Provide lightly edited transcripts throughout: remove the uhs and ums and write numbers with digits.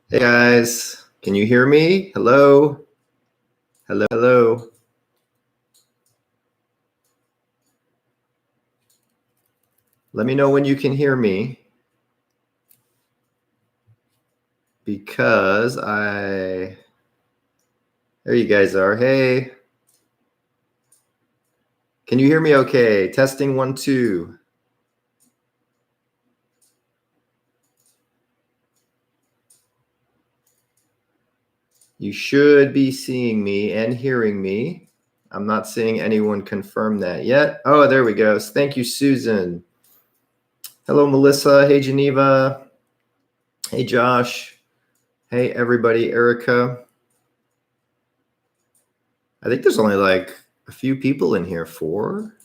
Hey guys, can you hear me? Hello? Hello, hello. Let me know when you can hear me because there you guys are. Hey, can you hear me okay? Testing 1, 2. You should be seeing me and hearing me. I'm not seeing anyone confirm that yet. Oh, there we go. Thank you, Susan. Hello, Melissa. Hey, Geneva. Hey, Josh. Hey, everybody. Erica. I think there's only like a few people in here. 4.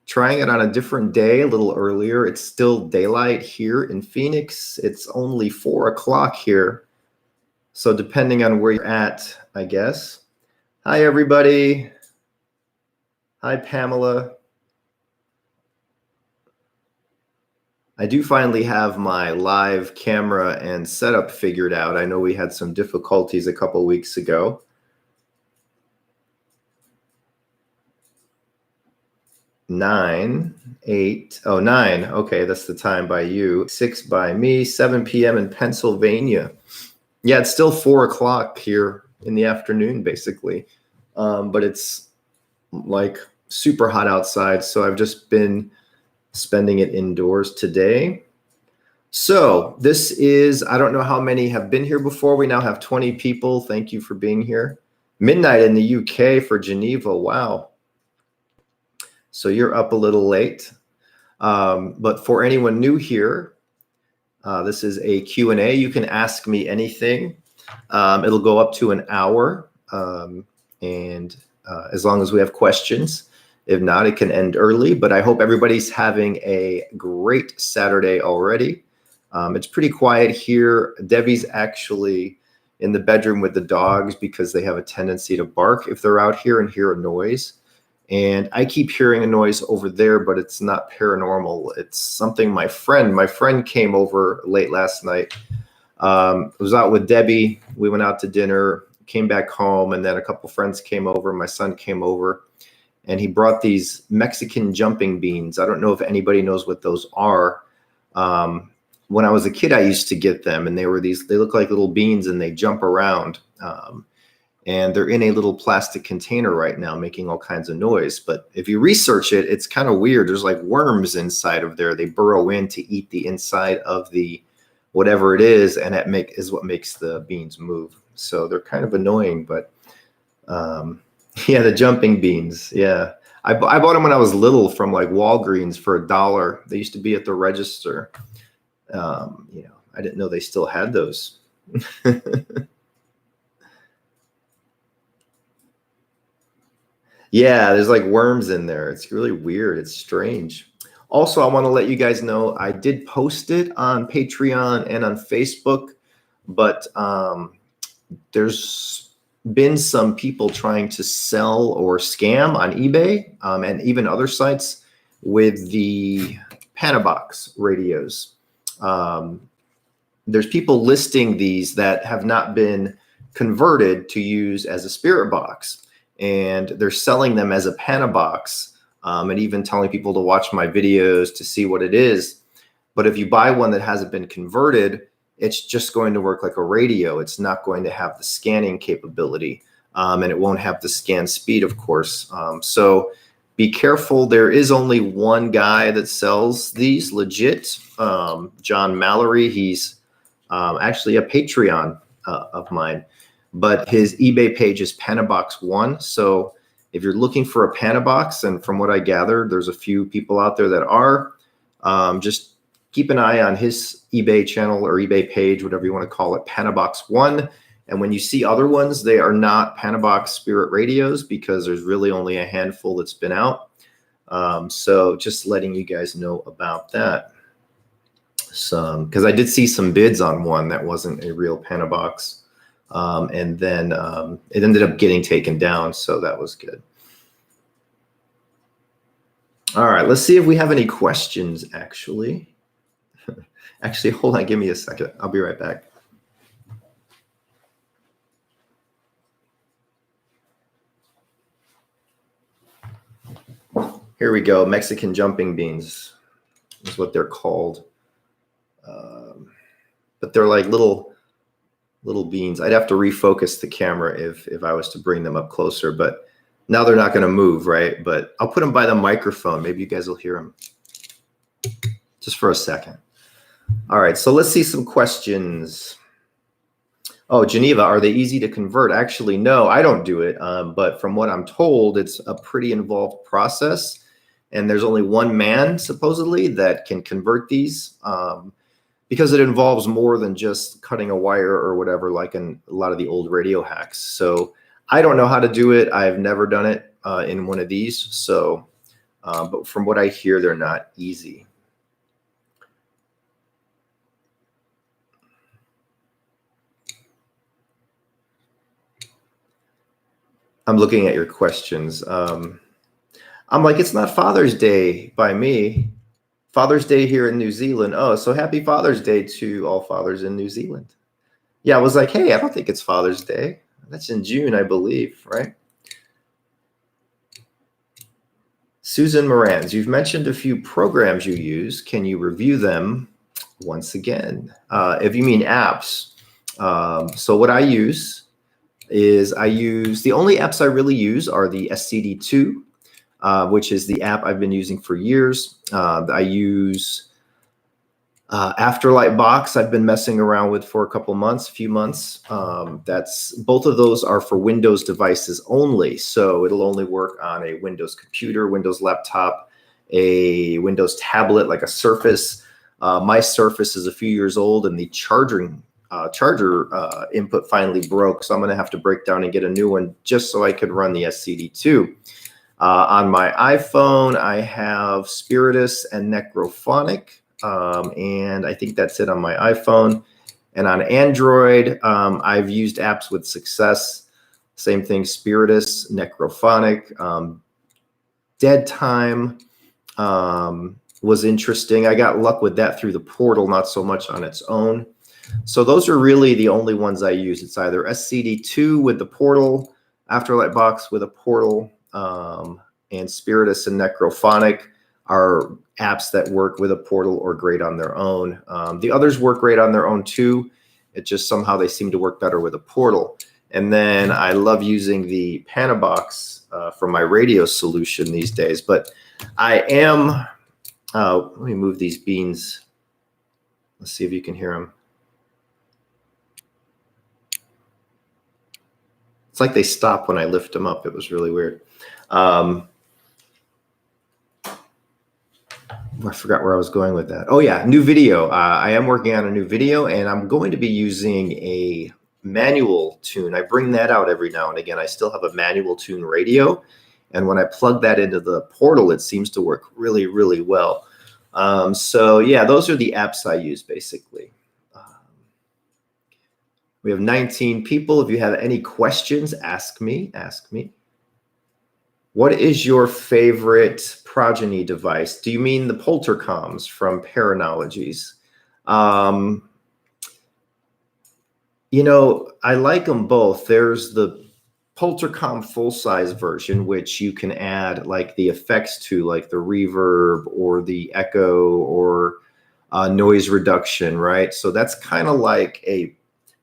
Trying it on a different day, a little earlier. It's still daylight here in Phoenix. It's only 4 o'clock here. So depending on where you're at, I guess. Hi, everybody. Hi, Pamela. I do finally have my live camera and setup figured out. I know we had some difficulties a couple weeks ago. 9, 8, oh, 9. Okay, that's the time by you. 6 by me, 7 p.m. in Pennsylvania. Yeah, it's still 4 o'clock here in the afternoon, basically. But it's like super hot outside, so I've just been spending it indoors today. So this is, I don't know how many have been here before. We now have 20 people. Thank you for being here. Midnight in the UK for Geneva. Wow. So you're up a little late. But for anyone new here, this is a Q&A. You can ask me anything. It'll go up to an hour. And as long as we have questions. If not, it can end early. But I hope everybody's having a great Saturday already. It's pretty quiet here. Debbie's actually in the bedroom with the dogs because they have a tendency to bark if they're out here and hear a noise. And I keep hearing a noise over there, but it's not paranormal. It's something my friend came over late last night. I was out with Debbie. We went out to dinner, came back home, and then a couple friends came over. My son came over, and he brought these Mexican jumping beans. I don't know if anybody knows what those are. When I was a kid, I used to get them, and they look like little beans, and they jump around. And they're in a little plastic container right now making all kinds of noise. But if you research it, it's kind of weird. There's like worms inside of there. They burrow in to eat the inside of the whatever it is, and that is what makes the beans move. So they're kind of annoying, but yeah, the jumping beans. Yeah. I bought them when I was little from like Walgreens for $1. They used to be at the register. I didn't know they still had those. Yeah, there's like worms in there. It's really weird. It's strange. Also, I want to let you guys know I did post it on Patreon and on Facebook, but there's been some people trying to sell or scam on eBay and even other sites with the Panabox radios. There's people listing these that have not been converted to use as a spirit box. And they're selling them as a Panabox and even telling people to watch my videos to see what it is. But if you buy one that hasn't been converted, it's just going to work like a radio. It's not going to have the scanning capability and it won't have the scan speed, of course. So be careful. There is only one guy that sells these legit, John Mallory. He's actually a Patreon of mine. But his eBay page is Panabox1. So if you're looking for a Panabox, and from what I gather, there's a few people out there that are, just keep an eye on his eBay channel or eBay page, whatever you want to call it, Panabox1. And when you see other ones, they are not Panabox Spirit radios because there's really only a handful that's been out. So just letting you guys know about that. Because I did see some bids on one that wasn't a real Panabox. And then it ended up getting taken down, so that was good. All right, let's see if we have any questions, actually. Actually, hold on, give me a second. I'll be right back. Here we go. Mexican jumping beans is what they're called. But they're like little beans. I'd have to refocus the camera if I was to bring them up closer, but now they're not going to move, right? But I'll put them by the microphone. Maybe you guys will hear them just for a second. All right, so let's see some questions. Oh, Geneva, are they easy to convert? Actually, no, I don't do it. But from what I'm told, it's a pretty involved process. And there's only one man, supposedly, that can convert these because it involves more than just cutting a wire or whatever, like in a lot of the old radio hacks. So I don't know how to do it. I've never done it in one of these. So, but from what I hear, they're not easy. I'm looking at your questions. I'm like, it's not Father's Day by me. Father's Day here in New Zealand. Oh, so happy Father's Day to all fathers in New Zealand. Yeah, I was like, hey, I don't think it's Father's Day. That's in June, I believe, right? Susan Morans, you've mentioned a few programs you use. Can you review them once again? If you mean apps. So what I use is the only apps I really use are the SCD2, which is the app I've been using for years. I use Afterlight Box I've been messing around with for a few months. Both of those are for Windows devices only. So it'll only work on a Windows computer, Windows laptop, a Windows tablet like a Surface. My Surface is a few years old and the charger input finally broke. So I'm going to have to break down and get a new one just so I could run the SCD2. On my iPhone, I have Spiritus and Necrophonic. And I think that's it on my iPhone. And on Android, I've used apps with success. Same thing, Spiritus, Necrophonic, Dead Time was interesting. I got luck with that through the portal, not so much on its own. So those are really the only ones I use. It's either SCD2 with the portal, Afterlight Box with a portal, and Spiritus and Necrophonic are apps that work with a portal or great on their own. The others work great on their own too. It just somehow they seem to work better with a portal. And then I love using the Panabox for my radio solution these days. But I am, let me move these beans. Let's see if you can hear them. It's like they stop when I lift them up. It was really weird. I forgot where I was going with that. Oh yeah, new video. I am working on a new video and I'm going to be using a manual tune. I bring that out every now and again. I still have a manual tune radio. And when I plug that into the portal, it seems to work really, really well. So yeah, those are the apps I use basically. We have 19 people. If you have any questions, ask me. What is your favorite Progeny device? Do you mean the Poltercoms from Paranologies? You know, I like them both. There's the Poltercom full-size version, which you can add like the effects to, like the reverb or the echo or noise reduction, right? So that's kind of like a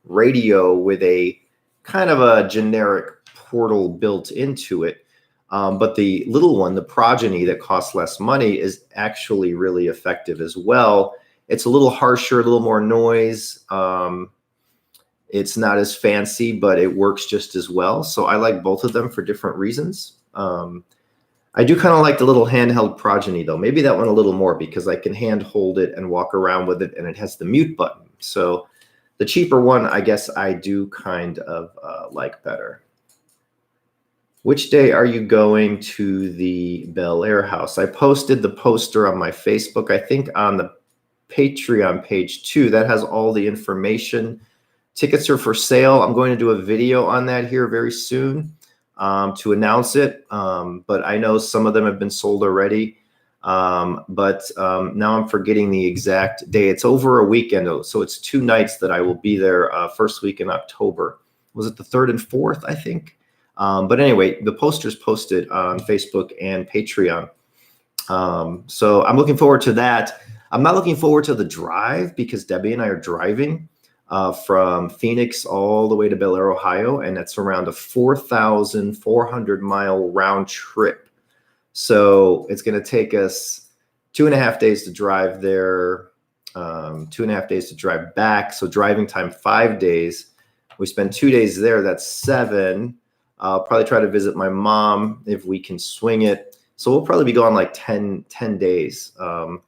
radio with a kind of a generic portal built into it. But the little one, the Progeny that costs less money, is actually really effective as well. It's a little harsher, a little more noise. It's not as fancy, but it works just as well. So I like both of them for different reasons. I do kind of like the little handheld Progeny though. Maybe that one a little more because I can hand hold it and walk around with it and it has the mute button. So the cheaper one, I guess I do kind of like better. Which day are you going to the Bel Air house? I posted the poster on my Facebook, I think on the Patreon page too. That has all the information. Tickets are for sale. I'm going to do a video on that here very soon to announce it. But I know some of them have been sold already. But now I'm forgetting the exact day. It's over a weekend, so it's 2 nights that I will be there first week in October. Was it the 3rd and 4th, I think? But anyway, the poster's posted on Facebook and Patreon. So I'm looking forward to that. I'm not looking forward to the drive because Debbie and I are driving from Phoenix all the way to Bel Air, Ohio, and that's around a 4,400-mile round trip. So it's going to take us 2.5 days to drive there, 2.5 days to drive back. So driving time 5 days. We spend 2 days there. That's 7. I'll probably try to visit my mom if we can swing it. So we'll probably be gone like 10 days. So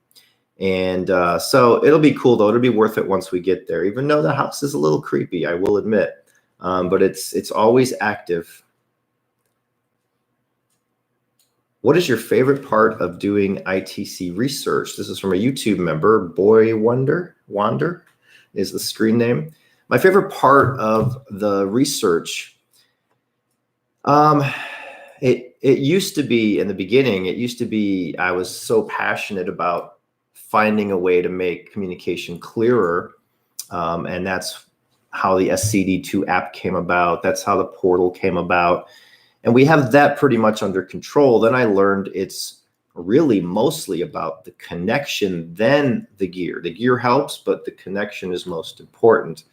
it'll be cool though. It'll be worth it once we get there, even though the house is a little creepy, I will admit. But it's always active. What is your favorite part of doing ITC research? This is from a YouTube member, Boy Wander is the screen name. My favorite part of the research, it used to be in the beginning, I was so passionate about finding a way to make communication clearer. And that's how the SCD2 app came about. That's how the portal came about. And we have that pretty much under control. Then I learned it's really mostly about the connection, then the gear. The gear helps, but the connection is most important.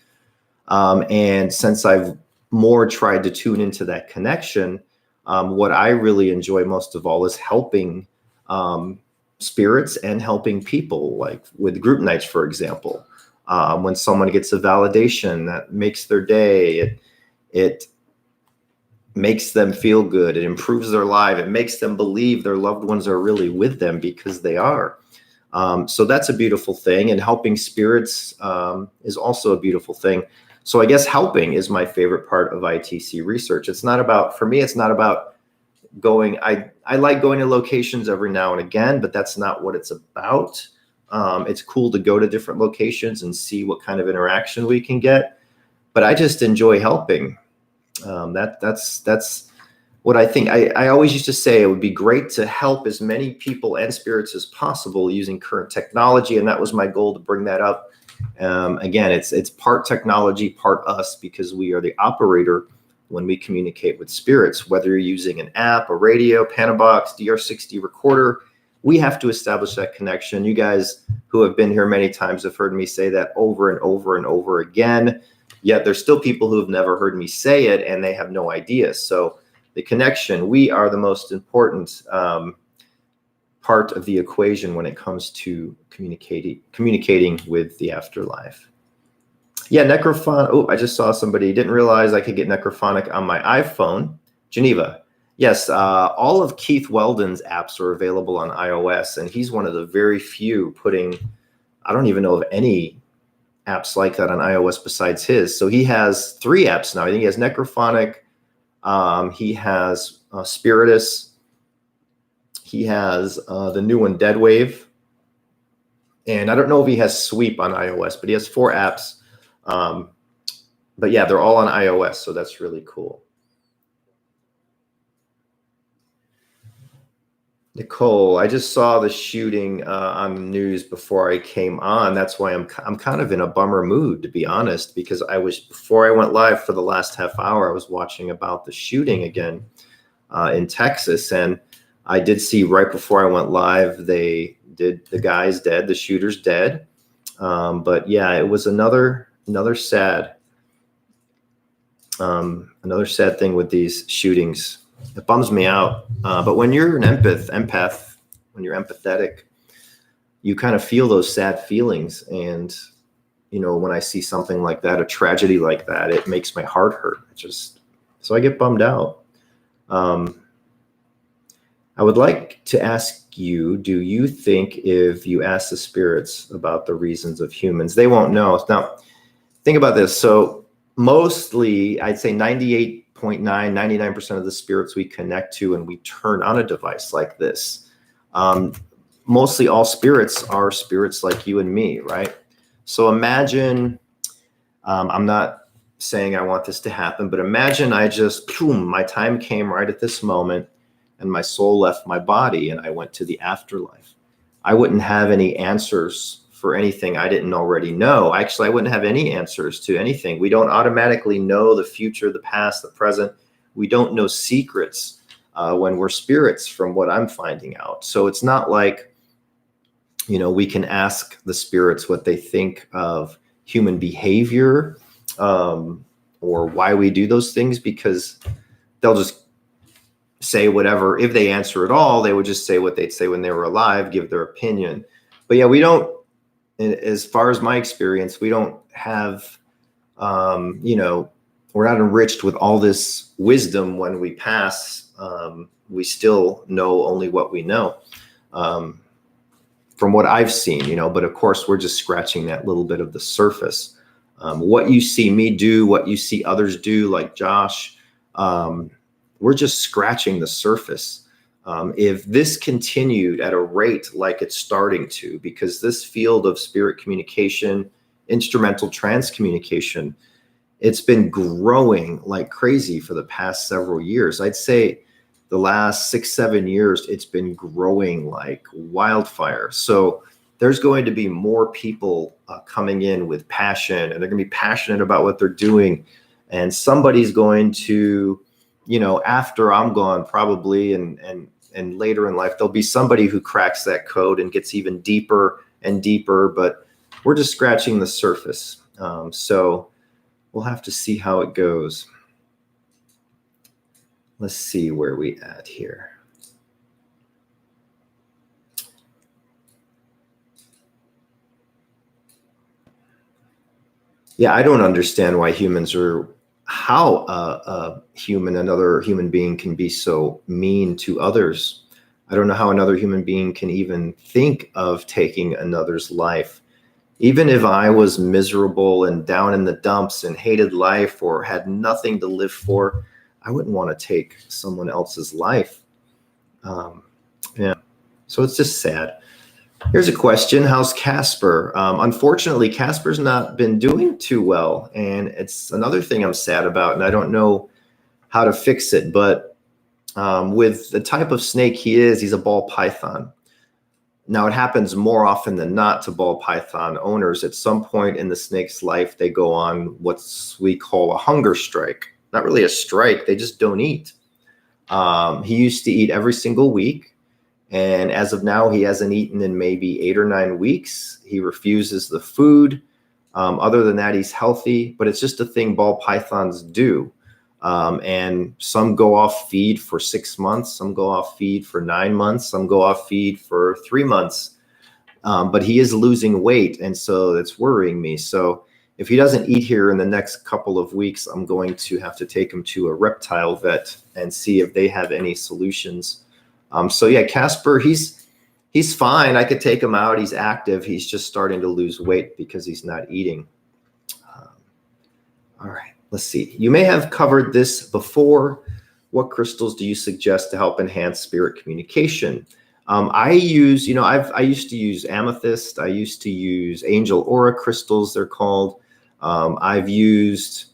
And since I've more tried to tune into that connection, what I really enjoy most of all is helping spirits and helping people, like with group nights, for example. When someone gets a validation that makes their day, it makes them feel good. It improves their life. It makes them believe their loved ones are really with them because they are. So that's a beautiful thing. And helping spirits is also a beautiful thing. So I guess helping is my favorite part of ITC research. It's not about, for me, it's not about going, I like going to locations every now and again, but that's not what it's about. It's cool to go to different locations and see what kind of interaction we can get. But I just enjoy helping. That's what I think. I always used to say it would be great to help as many people and spirits as possible using current technology. And that was my goal to bring that up. Again, it's part technology, part us, because we are the operator when we communicate with spirits, whether you're using an app, a radio, Panabox, DR60 recorder, we have to establish that connection. You guys who have been here many times have heard me say that over and over and over again. Yet there's still people who have never heard me say it and they have no idea. So the connection, we are the most important part of the equation when it comes to communicating with the afterlife. Yeah, Necrophonic. Oh, I just saw somebody, didn't realize I could get Necrophonic on my iPhone. Geneva. Yes, all of Keith Weldon's apps are available on iOS, and he's one of the very few putting, I don't even know of any apps like that on iOS besides his. So he has 3 apps now. I think he has Necrophonic, he has Spiritus, he has the new one, Deadwave, and I don't know if he has Sweep on iOS, but he has 4 apps. But yeah, they're all on iOS, so that's really cool. Nicole, I just saw the shooting on the news before I came on. That's why I'm kind of in a bummer mood, to be honest, because before I went live for the last half hour, I was watching about the shooting again in Texas, and I did see right before I went live, the guy's dead, the shooter's dead. But yeah, it was another sad thing with these shootings. It bums me out. But when you're an empath, when you're empathetic, you kind of feel those sad feelings. And, you know, when I see something like that, a tragedy like that, it makes my heart hurt. So I get bummed out. I would like to ask you, do you think if you ask the spirits about the reasons of humans, they won't know? Now, think about this. So mostly, I'd say 99% of the spirits we connect to and we turn on a device like this, mostly all spirits are spirits like you and me, right? So imagine, I'm not saying I want this to happen, but imagine my time came right at this moment and my soul left my body and I went to the afterlife. I wouldn't have any answers for anything I didn't already know. Actually, I wouldn't have any answers to anything. We don't automatically know the future, the past, the present. We don't know secrets. when we're spirits, from what I'm finding out. So it's not like, we can ask the spirits what they think of human behavior, or why we do those things, because they'll just say whatever. If they answer at all, they would just say what they'd say when they were alive, give their opinion. But yeah, we don't, as far as my experience, we don't have, we're not enriched with all this wisdom when we pass. We still know only what we know, from what I've seen, but of course we're just scratching that little bit of the surface. What you see me do, what you see others do, like Josh, we're just scratching the surface. If this continued at a rate like it's starting to, because this field of spirit communication, instrumental trance communication, it's been growing like crazy for the past several years. I'd say the last 6-7 years, it's been growing like wildfire. So there's going to be more people coming in with passion, and they're going to be passionate about what they're doing. And somebody's going to, after I'm gone probably, and later in life, there'll be somebody who cracks that code and gets even deeper and deeper, but we're just scratching the surface. So we'll have to see how it goes. Let's see where we at here. Yeah, I don't understand why how another human being can be so mean to others. I don't know how another human being can even think of taking another's life. Even if I was miserable and down in the dumps and hated life or had nothing to live for, I wouldn't want to take someone else's life. Yeah, so it's just sad. Here's a question. How's Casper? Unfortunately, Casper's not been doing too well. And it's another thing I'm sad about, and I don't know how to fix it. But with the type of snake he is, he's a ball python. Now, it happens more often than not to ball python owners. At some point in the snake's life, they go on what we call a hunger strike. Not really a strike. They just don't eat. He used to eat every single week. And as of now, he hasn't eaten in maybe 8 or 9 weeks. He refuses the food. Other than that, he's healthy, but it's just a thing ball pythons do. And some go off feed for 6 months. Some go off feed for 9 months. Some go off feed for 3 months. But he is losing weight. And so that's worrying me. So if he doesn't eat here in the next couple of weeks, I'm going to have to take him to a reptile vet and see if they have any solutions. So yeah, Casper, he's fine. I could take him out. He's active. He's just starting to lose weight because he's not eating. All right, let's see. You may have covered this before. What crystals do you suggest to help enhance spirit communication? I used to use amethyst. I used to use angel aura crystals, they're called. I've used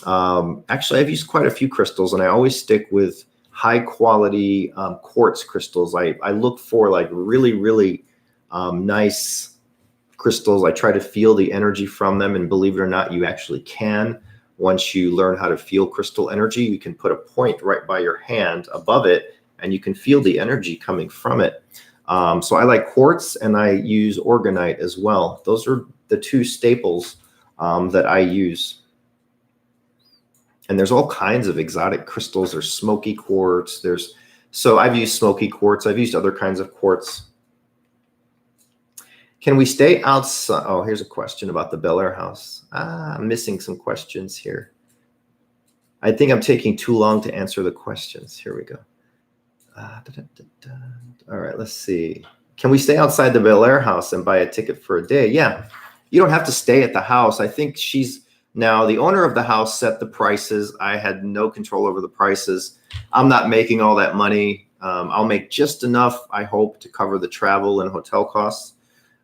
quite a few crystals, and I always stick with high quality quartz crystals. I look for like really, really nice crystals. I try to feel the energy from them, and believe it or not, you actually can. Once you learn how to feel crystal energy, you can put a point right by your hand above it, and you can feel the energy coming from it. So I like quartz, and I use orgonite as well. Those are the two staples that I use. And there's all kinds of exotic crystals. There's smoky quartz. So I've used smoky quartz. I've used other kinds of quartz. Can we stay outside? Oh, here's a question about the Bel Air house. I'm missing some questions here. I think I'm taking too long to answer the questions. Here we go. All right, let's see. Can we stay outside the Bel Air house and buy a ticket for a day? Yeah, you don't have to stay at the house. I think now the owner of the house set the prices. I had no control over the prices. I'm not making all that money. I'll make just enough, I hope, to cover the travel and hotel costs.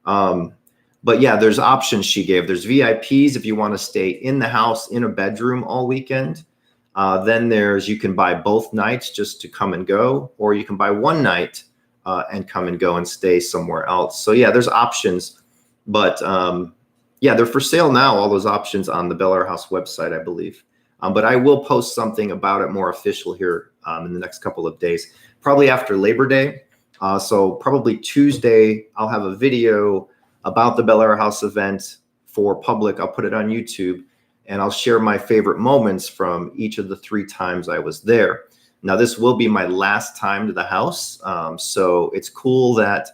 But yeah, there's options she gave. There's VIPs if you want to stay in the house in a bedroom all weekend. Then you can buy both nights just to come and go, or you can buy one night and come and go and stay somewhere else. So yeah, there's options, but yeah, they're for sale now, all those options on the Bel Air House website, I believe. But I will post something about it more official here in the next couple of days, probably after Labor Day. So probably Tuesday, I'll have a video about the Bel Air House event for public. I'll put it on YouTube, and I'll share my favorite moments from each of the 3 times I was there. Now, this will be my last time to the house. So it's cool that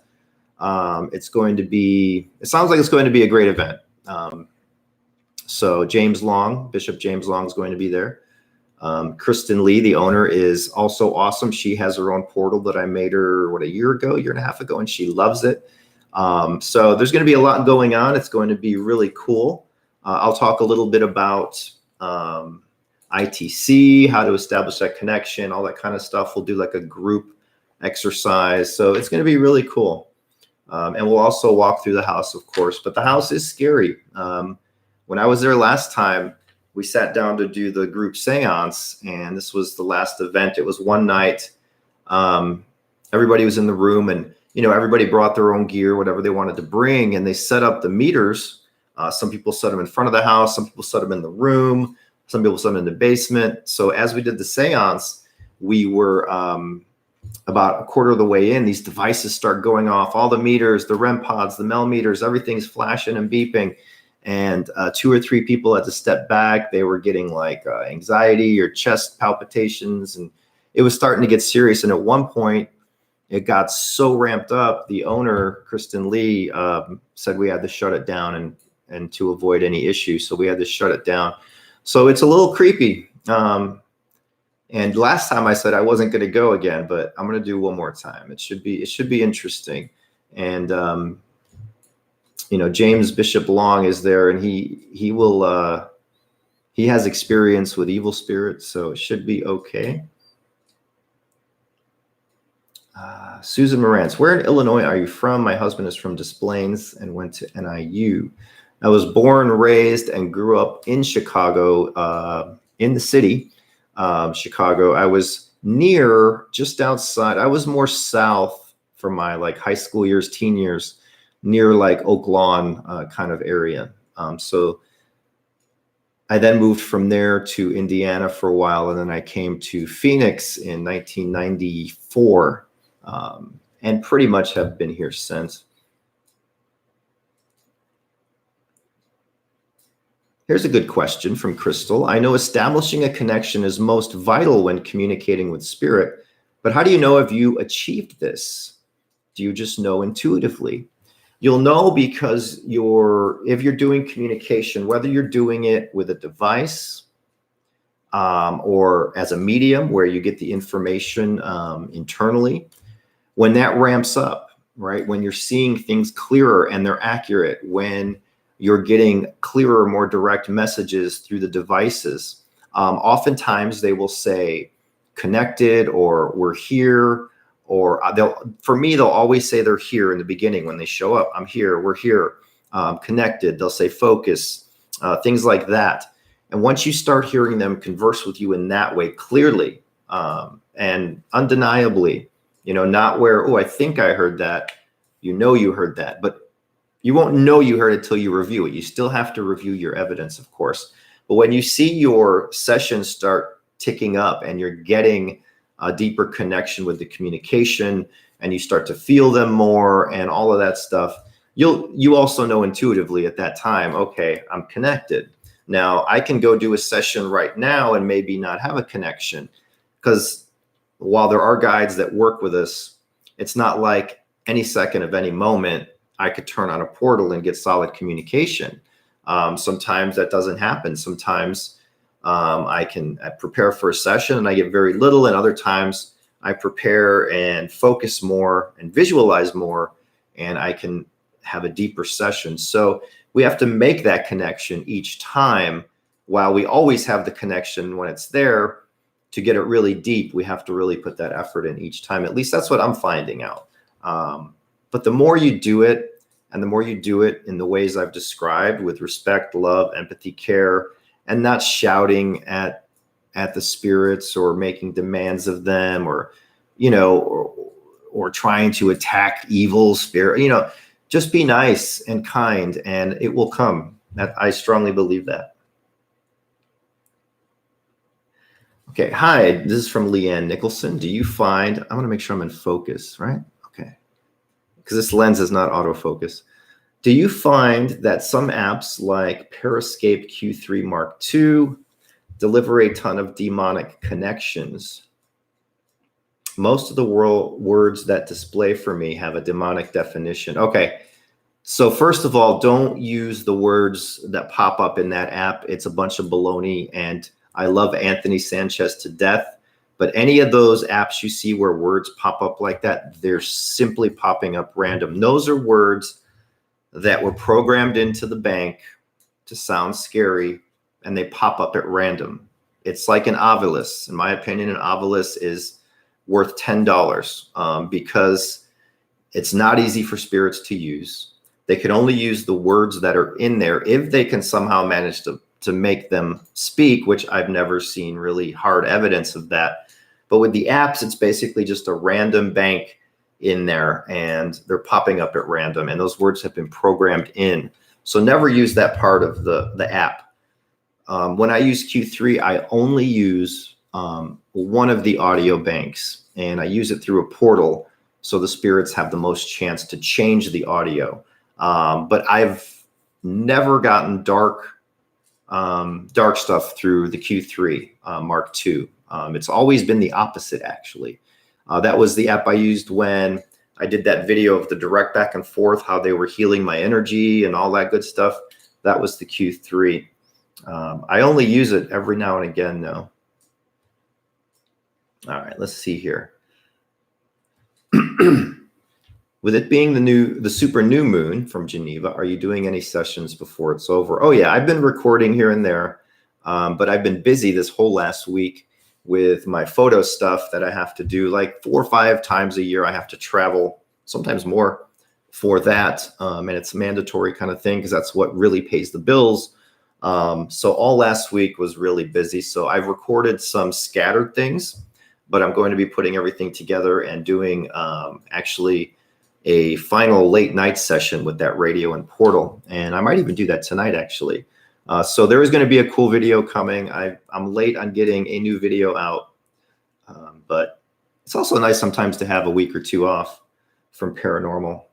it sounds like it's going to be a great event. So James Long, Bishop James Long, is going to be there. Kristen Lee, the owner, is also awesome. She has her own portal that I made her, a year and a half ago, and she loves it. So there's going to be a lot going on. It's going to be really cool. I'll talk a little bit about ITC, how to establish that connection, all that kind of stuff. We'll do like a group exercise. So it's going to be really cool. And we'll also walk through the house, of course, but the house is scary. When I was there last time, we sat down to do the group seance, and this was the last event. It was one night. Everybody was in the room, and, everybody brought their own gear, whatever they wanted to bring, and they set up the meters. Some people set them in front of the house. Some people set them in the room. Some people set them in the basement. So as we did the seance, we were about a quarter of the way in. These devices start going off, all the meters, the REM pods, the MEL meters, everything's flashing and beeping. And 2 or 3 people had to step back. They were getting like anxiety or chest palpitations, and it was starting to get serious. And at one point, it got so ramped up, the owner, Kristen Lee, said we had to shut it down and to avoid any issues. So we had to shut it down. So it's a little creepy. And last time I said I wasn't going to go again, but I'm going to do one more time. It should be interesting. And James Bishop Long is there, and he has experience with evil spirits, so it should be okay. Susan Morantz, where in Illinois are you from? My husband is from Des Plaines and went to NIU. I was born, raised, and grew up in Chicago, in the city, Chicago. I was just outside. I was more south for my high school years, teen years, near Oak Lawn kind of area. So I then moved from there to Indiana for a while, and then I came to Phoenix in 1994, and pretty much have been here since. Here's a good question from Crystal. I know establishing a connection is most vital when communicating with spirit, but how do you know if you achieved this? Do you just know intuitively? You'll know because if you're doing communication, whether you're doing it with a device or as a medium where you get the information internally, when that ramps up, right? When you're seeing things clearer and they're accurate, when you're getting clearer, more direct messages through the devices, oftentimes they will say connected or we're here. Or they'll always say they're here in the beginning when they show up. I'm here, we're here, connected. They'll say focus, things like that. And once you start hearing them converse with you in that way, clearly and undeniably, not where, oh, I think I heard that, you heard that, but you won't know you heard it till you review it. You still have to review your evidence, of course. But when you see your sessions start ticking up and you're getting a deeper connection with the communication, and you start to feel them more and all of that stuff, you also know intuitively at that time, okay, I'm connected. Now I can go do a session right now and maybe not have a connection, because while there are guides that work with us, it's not like any second of any moment I could turn on a portal and get solid communication. Sometimes that doesn't happen. Sometimes I prepare for a session and I get very little, and other times I prepare and focus more and visualize more, and I can have a deeper session. So we have to make that connection each time. While we always have the connection when it's there, to get it really deep, we have to really put that effort in each time. At least that's what I'm finding out. But the more you do it, and the more you do it in the ways I've described, with respect, love, empathy, care, and not shouting at the spirits or making demands of them, or trying to attack evil spirit, just be nice and kind, and it will come. That I strongly believe that. Okay, hi, this is from Leanne Nicholson. Do you find, I want to make sure I'm in focus, right? Okay, because this lens is not autofocus. Do you find that some apps like Periscape Q3 Mark II deliver a ton of demonic connections? Most of the words that display for me have a demonic definition. Okay, so first of all, don't use the words that pop up in that app. It's a bunch of baloney, and I love Anthony Sanchez to death. But any of those apps you see where words pop up like that, they're simply popping up random. Those are words that were programmed into the bank to sound scary, and they pop up at random. It's like an Ovilus. In my opinion, an Ovilus is worth $10 because it's not easy for spirits to use. They can only use the words that are in there if they can somehow manage to make them speak, which I've never seen really hard evidence of that. But with the apps, it's basically just a random bank in there, and they're popping up at random, and those words have been programmed in. So never use that part of the app. When I use Q3, I only use one of the audio banks, and I use it through a portal so the spirits have the most chance to change the audio. But I've never gotten dark stuff through the Q3 Mark II. It's always been the opposite, actually. That was the app I used when I did that video of the direct back and forth, how they were healing my energy and all that good stuff. That was the Q3. I only use it every now and again, though. All right, let's see here. With it being the super new moon from Geneva, are you doing any sessions before it's over? Oh yeah, I've been recording here and there, but I've been busy this whole last week with my photo stuff that I have to do like 4 or 5 times a year. I have to travel, sometimes more, for that, and it's a mandatory kind of thing because that's what really pays the bills. So all last week was really busy. So I've recorded some scattered things, but I'm going to be putting everything together and doing actually a final late night session with that radio and portal. And I might even do that tonight, actually. So there is going to be a cool video coming. I'm late on getting a new video out, but it's also nice sometimes to have a week or 2 off from paranormal.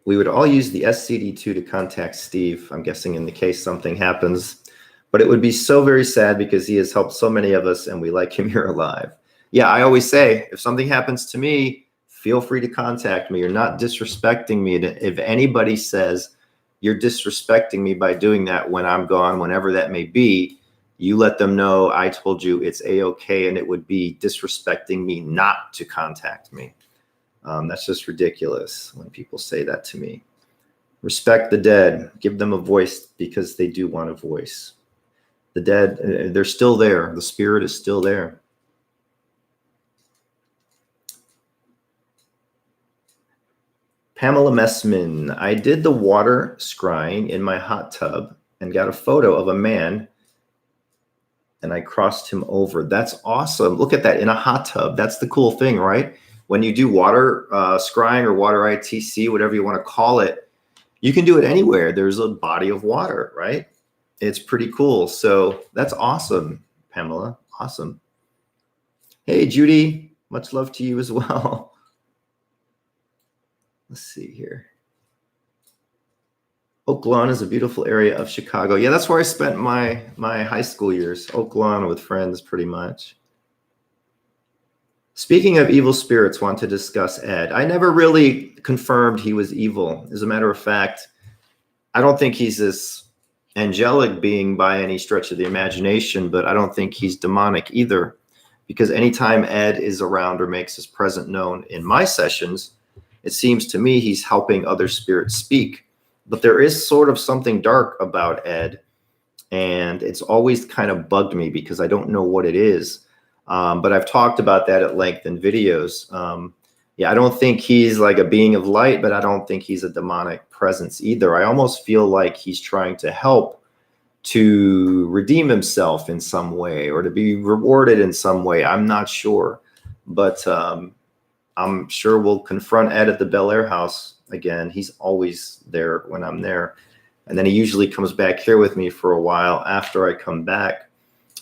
We would all use the SCD2 to contact Steve, I'm guessing in the case something happens. But it would be so very sad because he has helped so many of us and we like him here alive. Yeah, I always say, if something happens to me, feel free to contact me. You're not disrespecting me. If anybody says you're disrespecting me by doing that when I'm gone, whenever that may be, you let them know I told you it's A-okay, and it would be disrespecting me not to contact me. That's just ridiculous when people say that to me. Respect the dead. Give them a voice because they do want a voice. The dead, they're still there. The spirit is still there. Pamela Messman, I did the water scrying in my hot tub and got a photo of a man and I crossed him over. That's awesome. Look at that in a hot tub. That's the cool thing, right? When you do water scrying or water ITC, whatever you want to call it, you can do it anywhere. There's a body of water, right? It's pretty cool. So that's awesome, Pamela. Awesome. Hey, Judy. Much love to you as well. Let's see here. Oak Lawn is a beautiful area of Chicago. Yeah, that's where I spent my high school years. Oak Lawn with friends, pretty much. Speaking of evil spirits, want to discuss Ed. I never really confirmed he was evil. As a matter of fact, I don't think he's this angelic being by any stretch of the imagination, but I don't think he's demonic either, because anytime Ed is around or makes his presence known in my sessions, it seems to me he's helping other spirits speak. But there is sort of something dark about Ed, and it's always kind of bugged me because I don't know what it is. But I've talked about that at length in videos. Yeah, I don't think he's like a being of light, but I don't think he's a demonic presence either. I almost feel like he's trying to help to redeem himself in some way or to be rewarded in some way. I'm not sure, but I'm sure we'll confront Ed at the Bel Air house again. He's always there when I'm there. And then he usually comes back here with me for a while after I come back.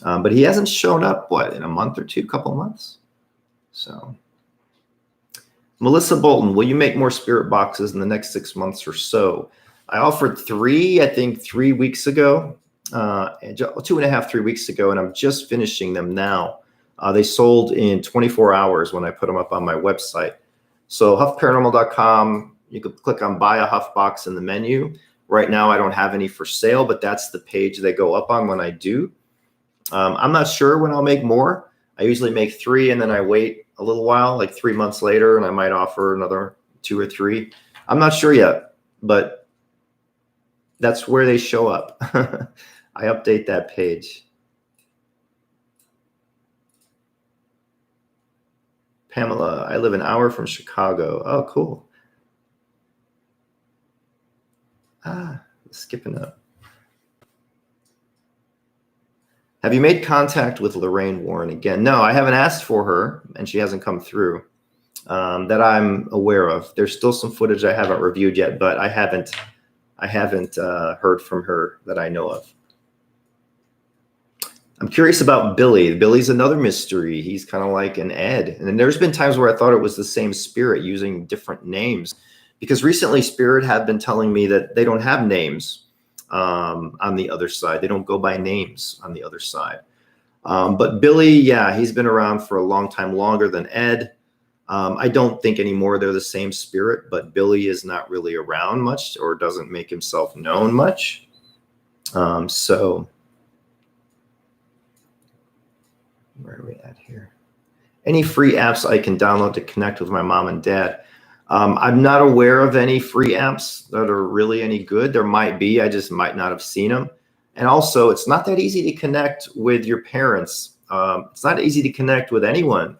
But he hasn't shown up, in a month or two, couple months. So Melissa Bolton, will you make more spirit boxes in the next 6 months or so? I offered 3, I think 3 weeks ago, 2.5, 3 weeks ago, and I'm just finishing them now. They sold in 24 hours when I put them up on my website. So huffparanormal.com, you can click on buy a Huff box in the menu. Right now, I don't have any for sale, but that's the page they go up on when I do. I'm not sure when I'll make more. I usually make 3 and then I wait a little while, like 3 months later, and I might offer another 2 or 3. I'm not sure yet, but that's where they show up. I update that page. Pamela, I live an hour from Chicago. Oh, cool. Skipping up. Have you made contact with Lorraine Warren again? No, I haven't asked for her, and she hasn't come through that I'm aware of. There's still some footage I haven't reviewed yet, but I haven't heard from her that I know of. I'm curious about Billy. Billy's another mystery. He's kind of like an Ed. And then there's been times where I thought it was the same spirit using different names, because recently Spirit have been telling me that they don't have names on the other side. They don't go by names on the other side. But Billy, yeah, he's been around for a long time, longer than Ed. I don't think anymore they're the same spirit, but Billy is not really around much or doesn't make himself known much. So where are we at here? Any free apps I can download to connect with my mom and dad? I'm not aware of any free apps that are really any good. There might be, I just might not have seen them. And also, it's not that easy to connect with your parents. It's not easy to connect with anyone.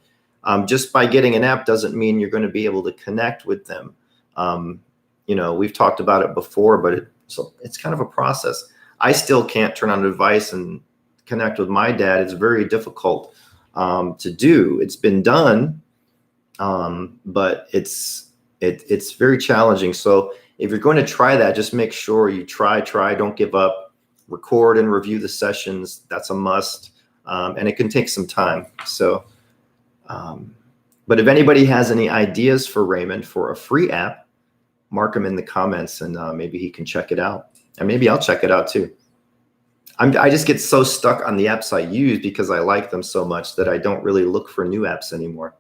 Just by getting an app doesn't mean you're going to be able to connect with them. We've talked about it before, but it's kind of a process. I still can't turn on a device and connect with my dad. It's very difficult to do. It's been done, but it's very challenging. So if you're going to try that, just make sure you try, don't give up, record and review the sessions. That's a must. And it can take some time. So, but if anybody has any ideas for Raymond for a free app, mark them in the comments and maybe he can check it out. And maybe I'll check it out too. I just get so stuck on the apps I use because I like them so much that I don't really look for new apps anymore.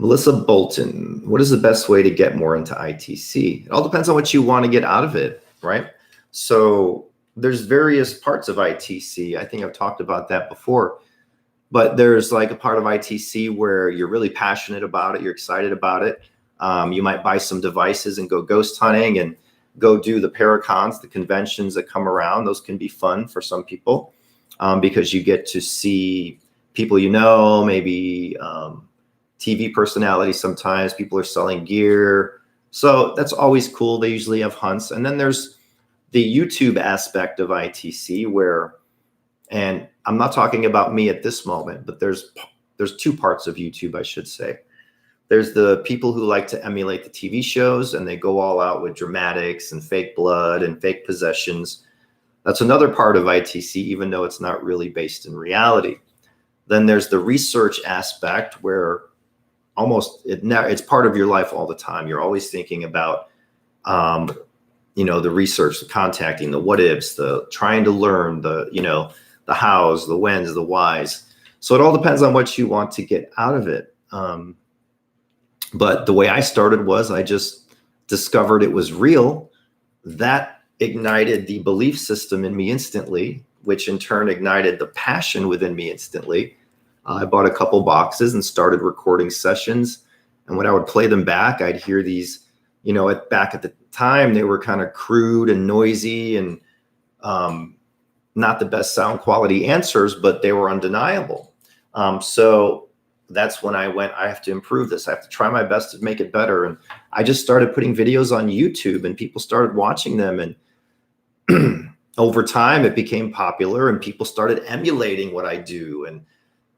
Melissa Bolton, what is the best way to get more into ITC? It all depends on what you want to get out of it, right? So there's various parts of ITC. I think I've talked about that before. But there's like a part of ITC where you're really passionate about it. You're excited about it. You might buy some devices and go ghost hunting and go do the Paracons, the conventions that come around. Those can be fun for some people because you get to see people maybe TV personalities sometimes. People are selling gear. So that's always cool. They usually have hunts. And then there's the YouTube aspect of ITC and I'm not talking about me at this moment, but there's 2 parts of YouTube, I should say. There's the people who like to emulate the TV shows and they go all out with dramatics and fake blood and fake possessions. That's another part of ITC, even though it's not really based in reality. Then there's the research aspect where it's part of your life all the time. You're always thinking about, the research, the contacting, the what ifs, the trying to learn, the hows, the whens, the whys. So it all depends on what you want to get out of it. But the way I started was I just discovered it was real. That ignited the belief system in me instantly, which in turn ignited the passion within me instantly. I bought a couple boxes and started recording sessions. And when I would play them back, I'd hear these, back at the time, they were kind of crude and noisy and not the best sound quality answers, but they were undeniable. So that's when I went, I have to improve this. I have to try my best to make it better. And I just started putting videos on YouTube and people started watching them. And over time, it became popular and people started emulating what I do. And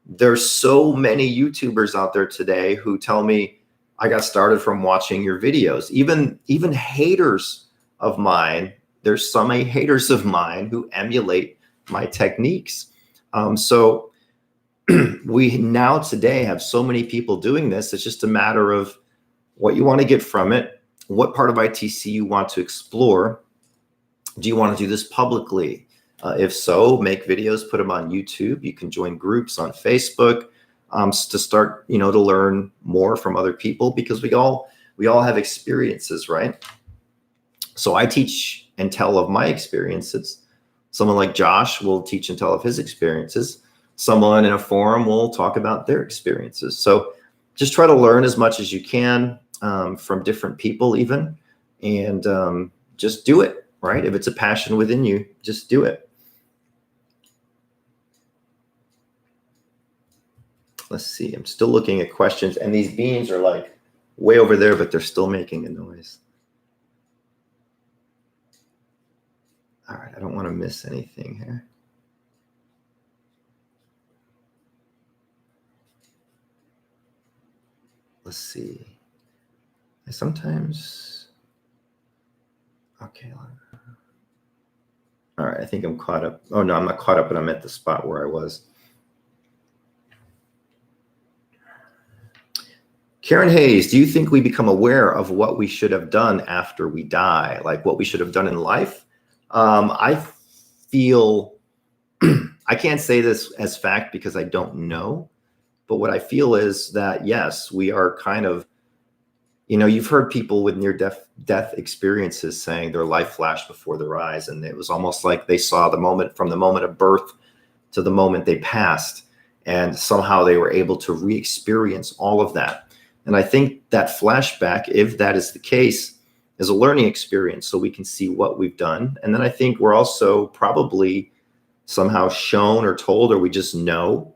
There's so many YouTubers out there today who tell me, I got started from watching your videos. Even haters of mine, there's some haters of mine who emulate my techniques. So we now today have so many people doing this. It's just a matter of what you want to get from it, what part of ITC you want to explore. Do you want to do this publicly? If so, make videos, put them on YouTube. You can join groups on Facebook to start, to learn more from other people, because we all have experiences, right? So I teach and tell of my experiences. Someone like Josh will teach and tell of his experiences. Someone in a forum will talk about their experiences. So just try to learn as much as you can from different people even, and just do it, right? If it's a passion within you, just do it. Let's see, I'm still looking at questions, and these beans are like way over there, but they're still making a noise. All right, I don't want to miss anything here. Let's see. I sometimes, okay. All right, I think I'm caught up. Oh no, I'm not caught up, but I'm at the spot where I was. Karen Hayes, do you think we become aware of what we should have done after we die? Like what we should have done in life? I feel, I can't say this as fact because I don't know, but what I feel is that, yes, we are kind of, you've heard people with near-death experiences saying their life flashed before their eyes, and it was almost like they saw the moment from the moment of birth to the moment they passed, and somehow they were able to re-experience all of that. And I think that flashback, if that is the case, is a learning experience, so we can see what we've done. And then I think we're also probably somehow shown or told, or we just know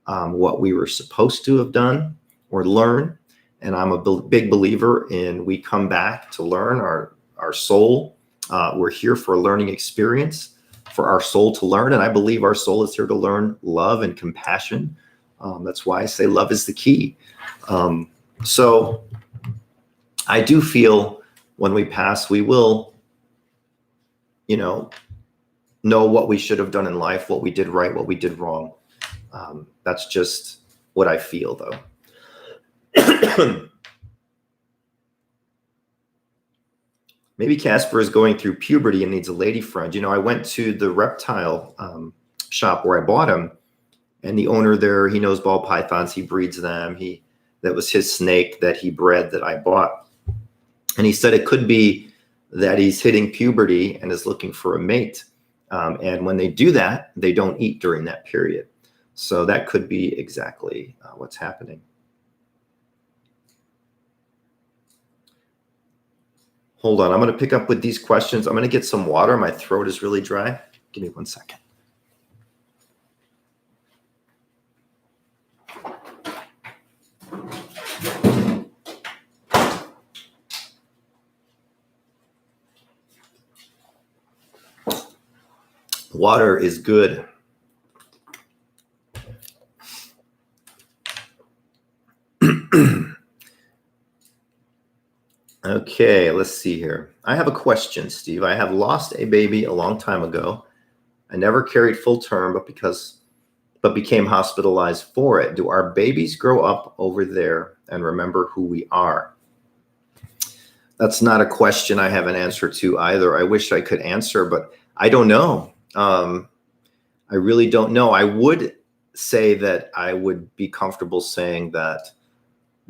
what we were supposed to have done or learn. And I'm a big believer in we come back to learn. Our soul, we're here for a learning experience, for our soul to learn. And I believe our soul is here to learn love and compassion. That's why I say love is the key. So I do feel when we pass, we will, know what we should have done in life, what we did right, what we did wrong. That's just what I feel, though. Maybe Casper is going through puberty and needs a lady friend. I went to the reptile shop where I bought him, and the owner there, he knows ball pythons. He breeds them. That was his snake that he bred that I bought. And he said it could be that he's hitting puberty and is looking for a mate. And when they do that, they don't eat during that period. So that could be exactly what's happening. Hold on, I'm going to pick up with these questions. I'm going to get some water. My throat is really dry. Give me 1 second. Water is good. Okay, let's see here. I have a question, Steve. I have lost a baby a long time ago. I never carried full term, but became hospitalized for it. Do our babies grow up over there and remember who we are? That's not a question I have an answer to either. I wish I could answer, but I don't know. I really don't know. I would say that I would be comfortable saying that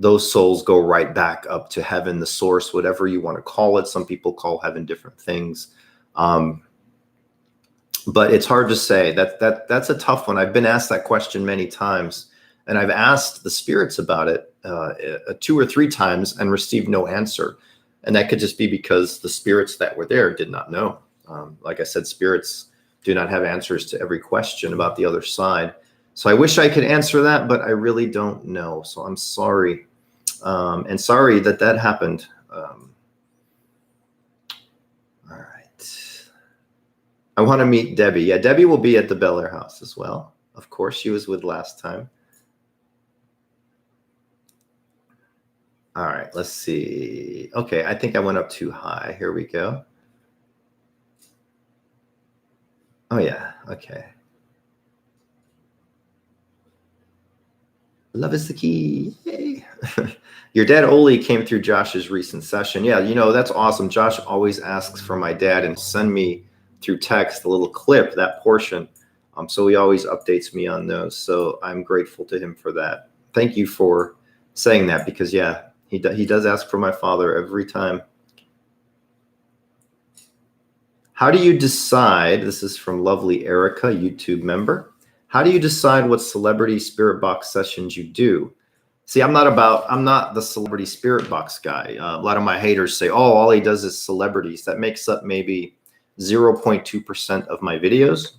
those souls go right back up to heaven, the source, whatever you want to call it. Some people call heaven different things. But it's hard to say. That's a tough one. I've been asked that question many times, and I've asked the spirits about it 2 or 3 times and received no answer. And that could just be because the spirits that were there did not know. Like I said, spirits do not have answers to every question about the other side. So I wish I could answer that, but I really don't know. So I'm sorry. And sorry that happened. All right. I want to meet Debbie. Yeah, Debbie will be at the Bel Air house as well. Of course, she was with last time. All right, let's see. Okay, I think I went up too high. Here we go. Oh yeah, okay. Love is the key. Yay. Your dad Oli came through Josh's recent session. Yeah, that's awesome. Josh always asks for my dad and send me through text a little clip, that portion. So he always updates me on those. So I'm grateful to him for that. Thank you for saying that, because yeah, he does ask for my father every time. How do you decide? This is from lovely Erica, YouTube member. How do you decide what celebrity spirit box sessions you do? See, I'm not the celebrity spirit box guy. A lot of my haters say, oh, all he does is celebrities. That makes up maybe 0.2% of my videos.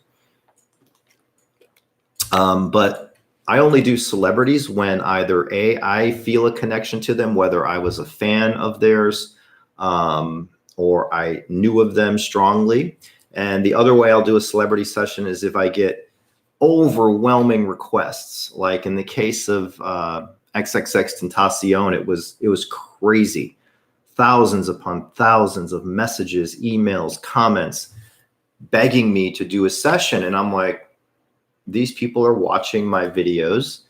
But I only do celebrities when either A, I feel a connection to them, whether I was a fan of theirs, or I knew of them strongly. And the other way I'll do a celebrity session is if I get overwhelming requests. Like in the case of XXX Tentacion, it was crazy. Thousands upon thousands of messages, emails, comments, begging me to do a session. And I'm like, these people are watching my videos.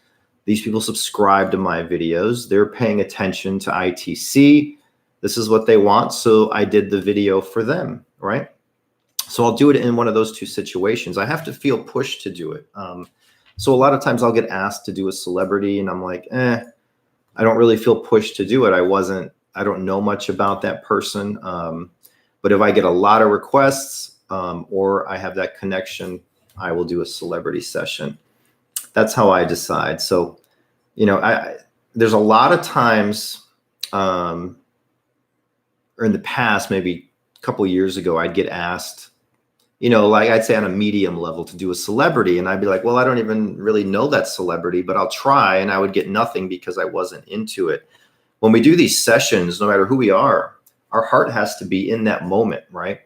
These people subscribe to my videos. They're paying attention to ITC. This is what they want. So I did the video for them, right? So I'll do it in one of those two situations. I have to feel pushed to do it. So a lot of times I'll get asked to do a celebrity and I'm like, I don't really feel pushed to do it. I don't know much about that person. But if I get a lot of requests, or I have that connection, I will do a celebrity session. That's how I decide. So, there's a lot of times, or in the past, maybe a couple of years ago, I'd get asked, like I'd say on a medium level to do a celebrity. And I'd be like, well, I don't even really know that celebrity, but I'll try. And I would get nothing because I wasn't into it. When we do these sessions, no matter who we are, our heart has to be in that moment, right?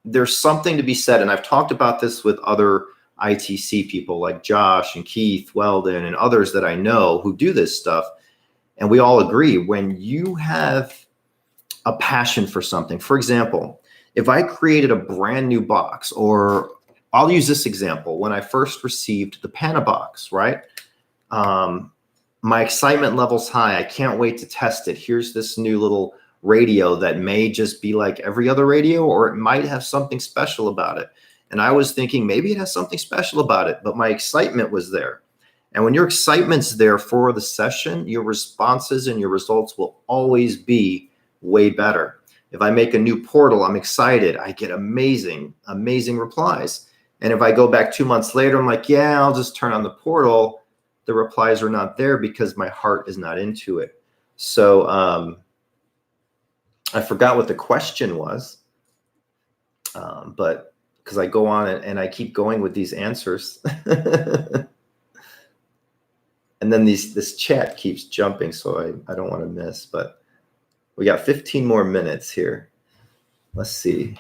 There's something to be said. And I've talked about this with other ITC people like Josh and Keith Weldon and others that I know who do this stuff. And we all agree, when you have a passion for something, for example, if I created a brand new box, or I'll use this example, when I first received the Panabox, right? My excitement level's high. I can't wait to test it. Here's this new little radio that may just be like every other radio, or it might have something special about it. And I was thinking maybe it has something special about it, but my excitement was there. And when your excitement's there for the session, your responses and your results will always be way better. If I make a new portal, I'm excited. I get amazing, amazing replies. And if I go back 2 months later, I'm like, yeah, I'll just turn on the portal. The replies are not there because my heart is not into it. So I forgot what the question was, but because I go on and I keep going with these answers. And then this chat keeps jumping, so I don't want to miss, but we got 15 more minutes here. Let's see.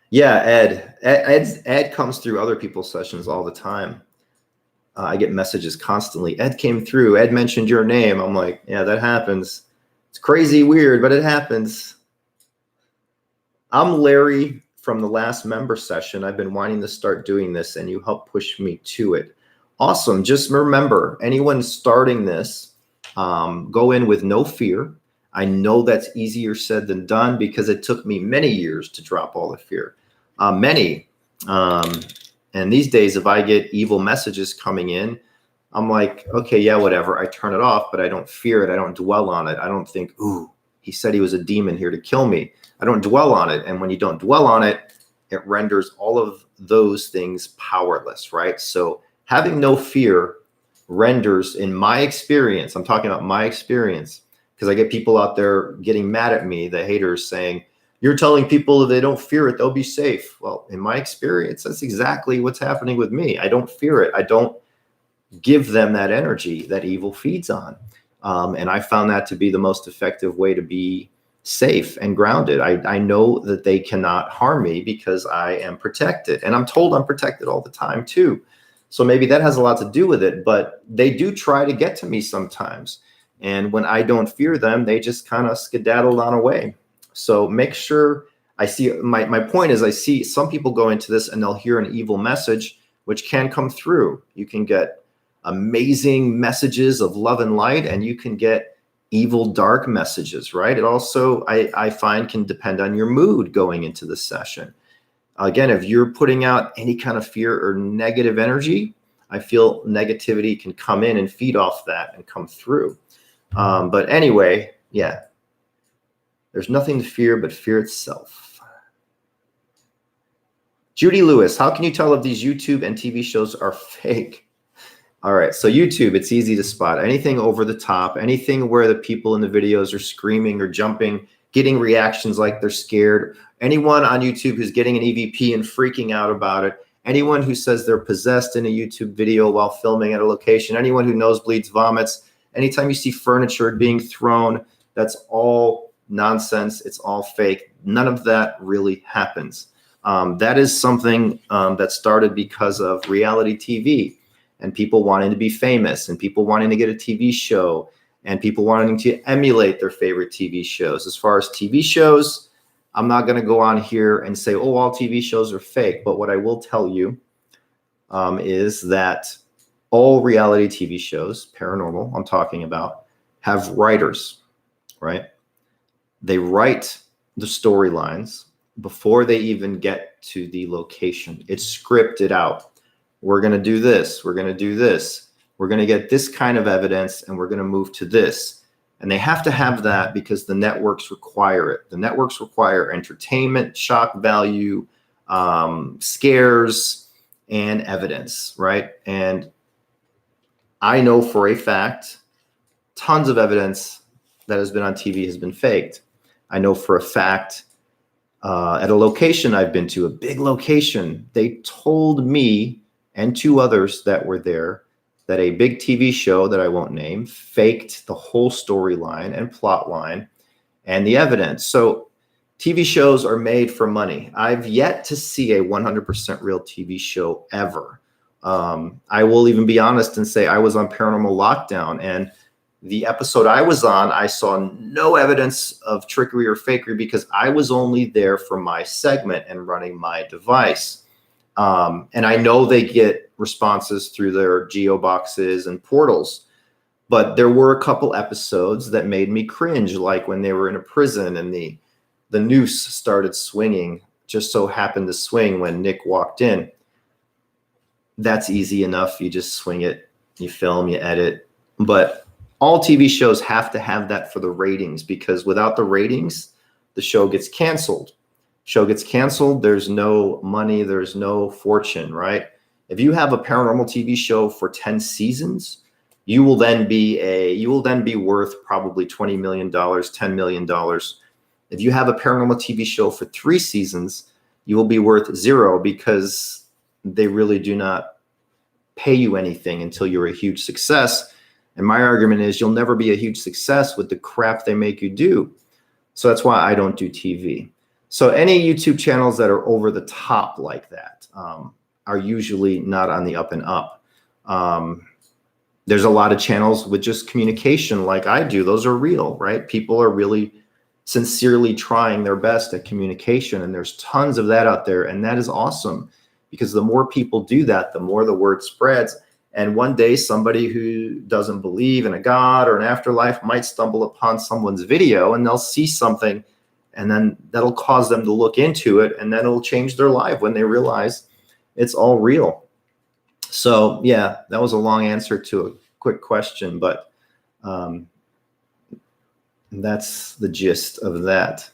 Yeah, Ed comes through other people's sessions all the time. I get messages constantly. Ed came through. Ed mentioned your name. I'm like, yeah, that happens. It's crazy weird, but it happens. I'm Larry from the last member session. I've been wanting to start doing this, and you helped push me to it. Awesome. Just remember, anyone starting this, go in with no fear. I know that's easier said than done because it took me many years to drop all the fear. And these days, if I get evil messages coming in, I'm like, okay, yeah, whatever. I turn it off, but I don't fear it. I don't dwell on it. I don't think, ooh, he said he was a demon here to kill me. I don't dwell on it. And when you don't dwell on it, it renders all of those things powerless, right? So having no fear renders, in my experience, I'm talking about my experience, because I get people out there getting mad at me, the haters saying, you're telling people if they don't fear it, they'll be safe. Well, in my experience, that's exactly what's happening with me. I don't fear it. I don't give them that energy that evil feeds on. And I found that to be the most effective way to be safe and grounded. I know that they cannot harm me because I am protected, and I'm told I'm protected all the time too. So maybe that has a lot to do with it, but they do try to get to me sometimes. And when I don't fear them, they just kind of skedaddled on away. So make sure I see my point is I see some people go into this and they'll hear an evil message, which can come through. You can get amazing messages of love and light, and you can get evil, dark messages, right? It also, I find, can depend on your mood going into the session. Again, if you're putting out any kind of fear or negative energy, I feel negativity can come in and feed off that and come through. But anyway, yeah, there's nothing to fear but fear itself. Judy Lewis, how can you tell if these YouTube and TV shows are fake? All right, so YouTube, it's easy to spot. Anything over the top, anything where the people in the videos are screaming or jumping, getting reactions like they're scared. Anyone on YouTube who's getting an EVP and freaking out about it. Anyone who says they're possessed in a YouTube video while filming at a location. Anyone who nosebleeds, vomits. Anytime you see furniture being thrown, that's all nonsense. It's all fake. None of that really happens. That is something that started because of reality TV and people wanting to be famous and people wanting to get a TV show and people wanting to emulate their favorite TV shows. As far as TV shows, I'm not going to go on here and say, oh, all TV shows are fake. But what I will tell you is that all reality TV shows, paranormal, I'm talking about, have writers, right? They write the storylines before they even get to the location. It's scripted out. We're going to do this. We're going to do this. We're going to get this kind of evidence, and we're going to move to this. And they have to have that because the networks require it. The networks require entertainment, shock value, scares, and evidence, right? And I know for a fact, tons of evidence that has been on TV has been faked. I know for a fact, at a location I've been to, a big location, they told me and two others that were there that a big TV show that I won't name faked the whole storyline and plot line and the evidence. So TV shows are made for money. I've yet to see a 100% real TV show ever. I will even be honest and say I was on Paranormal Lockdown, and the episode I was on, I saw no evidence of trickery or fakery because I was only there for my segment and running my device. And I know they get responses through their geo boxes and portals, but there were a couple episodes that made me cringe, like when they were in a prison and the noose started swinging, just so happened to swing when Nick walked in. That's easy enough. You just swing it, you film, you edit. But all TV shows have to have that for the ratings, because without the ratings, the show gets canceled. Show gets canceled, there's no money, there's no fortune, right? If you have a paranormal TV show for 10 seasons, you will then be worth probably $20 million, $10 million. If you have a paranormal TV show for 3 seasons, you will be worth zero because they really do not pay you anything until you're a huge success. And my argument is you'll never be a huge success with the crap they make you do. So that's why I don't do TV. So any YouTube channels that are over the top like that are usually not on the up and up. There's a lot of channels with just communication like I do. Those are real, right? People are really sincerely trying their best at communication, and there's tons of that out there, and that is awesome because the more people do that, the more the word spreads. And one day somebody who doesn't believe in a God or an afterlife might stumble upon someone's video and they'll see something, and then that'll cause them to look into it, and then it'll change their life when they realize it's all real. So yeah, that was a long answer to a quick question, but that's the gist of that.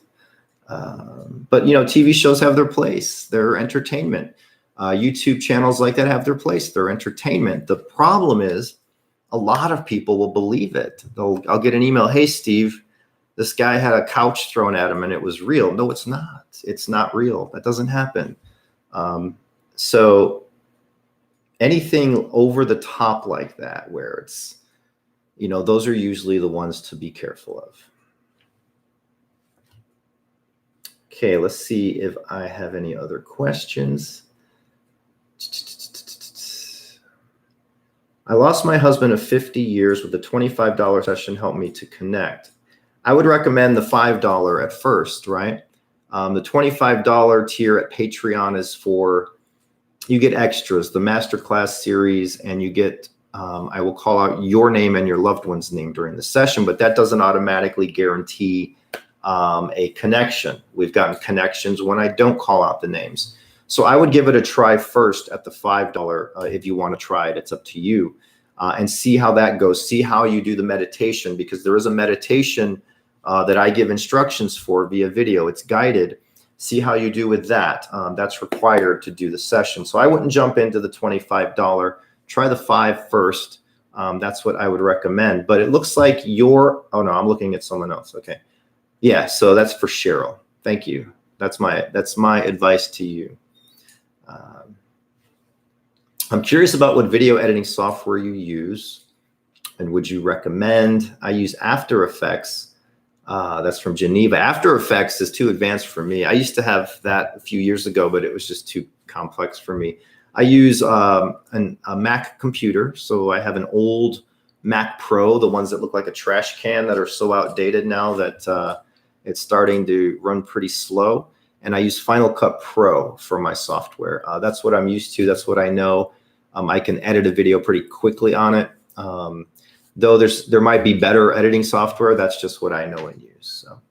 But you know, TV shows have their place. They're entertainment. YouTube channels like that have their place. They're entertainment. The problem is a lot of people will believe it. I'll get an email, hey, Steve, this guy had a couch thrown at him and it was real. No, it's not. It's not real. That doesn't happen. So anything over the top like that, where it's, you know, those are usually the ones to be careful of. Okay, let's see if I have any other questions. I lost my husband of 50 years with the $25 session helped me to connect. I would recommend the $5 at first, right? The $25 tier at Patreon is for, you get extras, the masterclass series, and you get, I will call out your name and your loved one's name during the session, but that doesn't automatically guarantee a connection. We've gotten connections when I don't call out the names. So I would give it a try first at the $5 if you want to try it. It's up to you. And see how that goes. See how you do the meditation, because there is a meditation that I give instructions for via video. It's guided. See how you do with that. That's required to do the session. So I wouldn't jump into the $25. Try the $5 first. That's what I would recommend. But it looks like oh no, I'm looking at someone else. Okay. Yeah, so that's for Cheryl. Thank you. That's my advice to you. I'm curious about what video editing software you use, and would you recommend? I use After Effects. That's from Geneva. After Effects is too advanced for me. I used to have that a few years ago, but it was just too complex for me. I use a Mac computer. So I have an old Mac Pro, the ones that look like a trash can that are so outdated now that it's starting to run pretty slow. And I use Final Cut Pro for my software. That's what I'm used to. That's what I know. I can edit a video pretty quickly on it. Though there might be better editing software. That's just what I know and use. So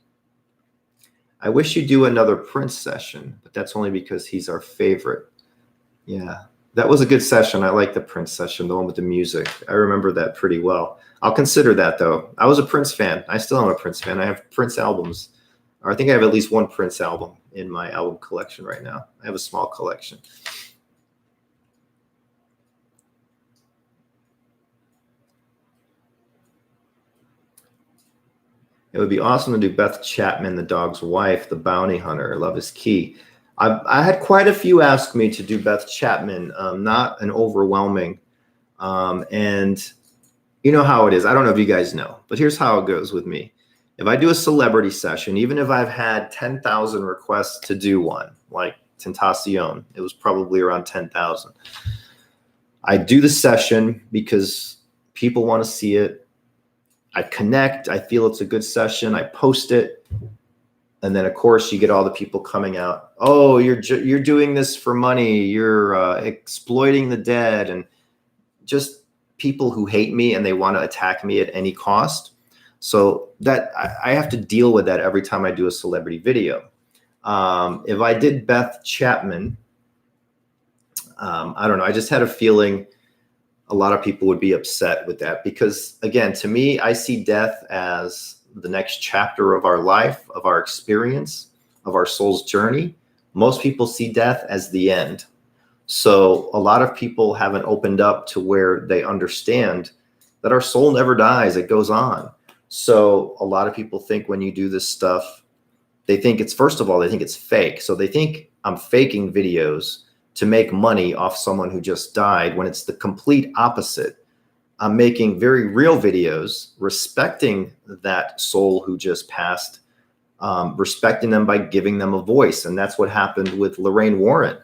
I wish you'd do another Prince session, but that's only because he's our favorite. Yeah, that was a good session. I like the Prince session, the one with the music. I remember that pretty well. I'll consider that though. I was a Prince fan. I still am a Prince fan. I have Prince albums. Or I think I have at least one Prince album in my album collection right now. I have a small collection. It would be awesome to do Beth Chapman, the dog's wife, the bounty hunter. Love is key. I had quite a few ask me to do Beth Chapman, not an overwhelming. And you know how it is. I don't know if you guys know, but here's how it goes with me. If I do a celebrity session, even if I've had 10,000 requests to do one, like Tentacion, it was probably around 10,000. I do the session because people want to see it. I connect. I feel it's a good session. I post it. And then, of course, you get all the people coming out. Oh, you're doing this for money. You're exploiting the dead. And just people who hate me and they want to attack me at any cost. So that I have to deal with that every time I do a celebrity video. If I did Beth Chapman, I don't know. I just had a feeling a lot of people would be upset with that because, again, to me, I see death as the next chapter of our life, of our experience, of our soul's journey. Most people see death as the end. So a lot of people haven't opened up to where they understand that our soul never dies. It goes on. So a lot of people think when you do this stuff, they think it's, first of all, they think it's fake. So they think I'm faking videos to make money off someone who just died, when it's the complete opposite. I'm making very real videos, respecting that soul who just passed, respecting them by giving them a voice. And that's what happened with Lorraine Warren.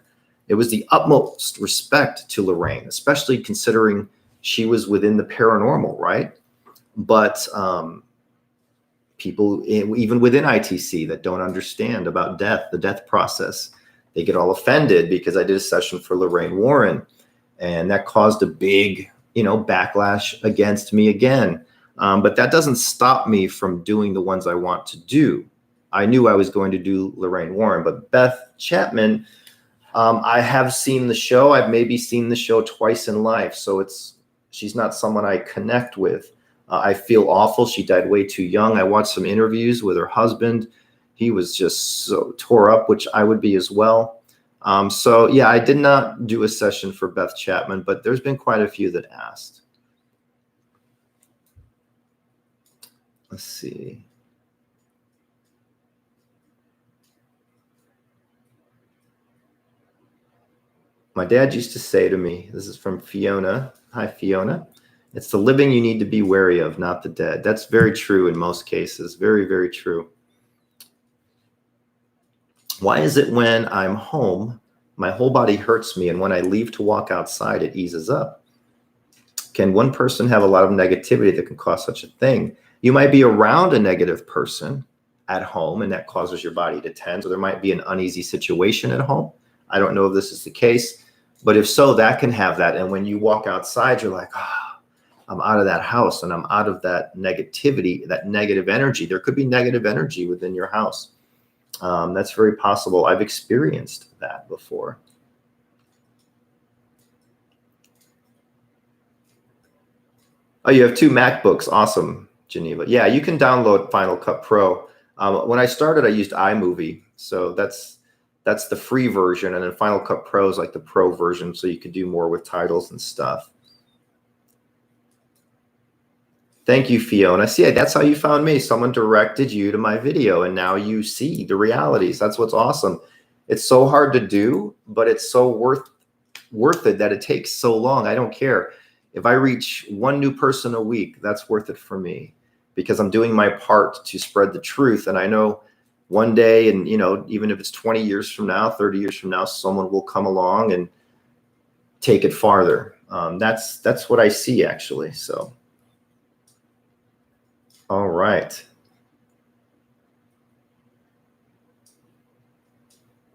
It was the utmost respect to Lorraine, especially considering she was within the paranormal, right? But people, even within ITC, that don't understand about death, the death process, they get all offended because I did a session for Lorraine Warren, and that caused a big, backlash against me again. But that doesn't stop me from doing the ones I want to do. I knew I was going to do Lorraine Warren, but Beth Chapman, I have seen the show. I've maybe seen the show twice in life. So she's not someone I connect with. I feel awful. She died way too young. I watched some interviews with her husband. He was just so tore up, which I would be as well. So yeah, I did not do a session for Beth Chapman, but there's been quite a few that asked. Let's see. My dad used to say to me, this is from Fiona. Hi, Fiona. It's the living you need to be wary of, not the dead. That's very true in most cases. Very, very true. Why is it when I'm home, my whole body hurts me, and when I leave to walk outside, it eases up? Can one person have a lot of negativity that can cause such a thing? You might be around a negative person at home, and that causes your body to tense, or there might be an uneasy situation at home. I don't know if this is the case, but if so, that can have that. And when you walk outside, you're like, ah, I'm out of that house and I'm out of that negativity, that negative energy. There could be negative energy within your house. That's very possible. I've experienced that before. Oh, you have 2 MacBooks. Awesome, Geneva. Yeah, you can download Final Cut Pro. When I started, I used iMovie, so that's the free version, and then Final Cut Pro is like the pro version, so you can do more with titles and stuff. Thank you, Fiona. See, that's how you found me. Someone directed you to my video, and now you see the realities. That's what's awesome. It's so hard to do, but it's so worth it that it takes so long. I don't care. If I reach 1 new person a week, that's worth it for me, because I'm doing my part to spread the truth. And I know one day, and even if it's 20 years from now, 30 years from now, someone will come along and take it farther. That's what I see, actually. So, all right.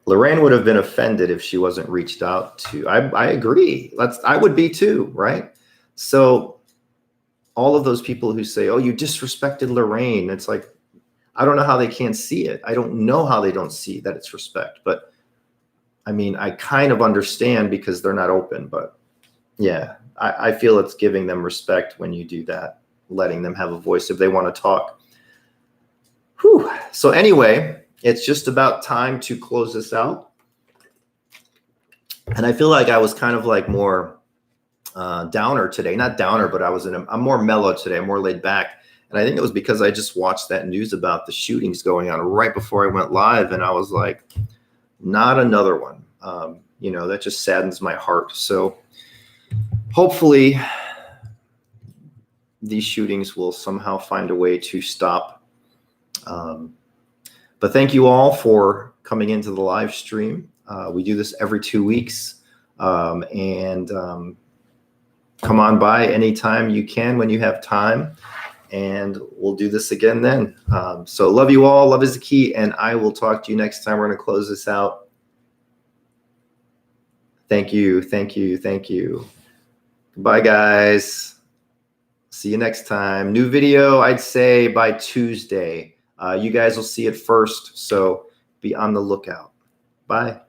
Lorraine would have been offended if she wasn't reached out to. I agree. I would be too, right? So all of those people who say, oh, you disrespected Lorraine, it's like, I don't know how they can't see it. I don't know how they don't see that it's respect. But I mean, I kind of understand because they're not open. But yeah, I feel it's giving them respect when you do that, letting them have a voice if they want to talk. Whew. So anyway, it's just about time to close this out. And I feel like I was kind of like more downer today. Not downer, but I'm more mellow today. I'm more laid back. And I think it was because I just watched that news about the shootings going on right before I went live. And I was like, not another one. That just saddens my heart. So hopefully these shootings will somehow find a way to stop. But thank you all for coming into the live stream. We do this every 2 weeks. Come on by anytime you can when you have time. And we'll do this again then. So love you all. Love is the key. And I will talk to you next time. We're going to close this out. Thank you. Thank you. Thank you. Bye, guys. See you next time. New video, I'd say by Tuesday. You guys will see it first. So be on the lookout. Bye.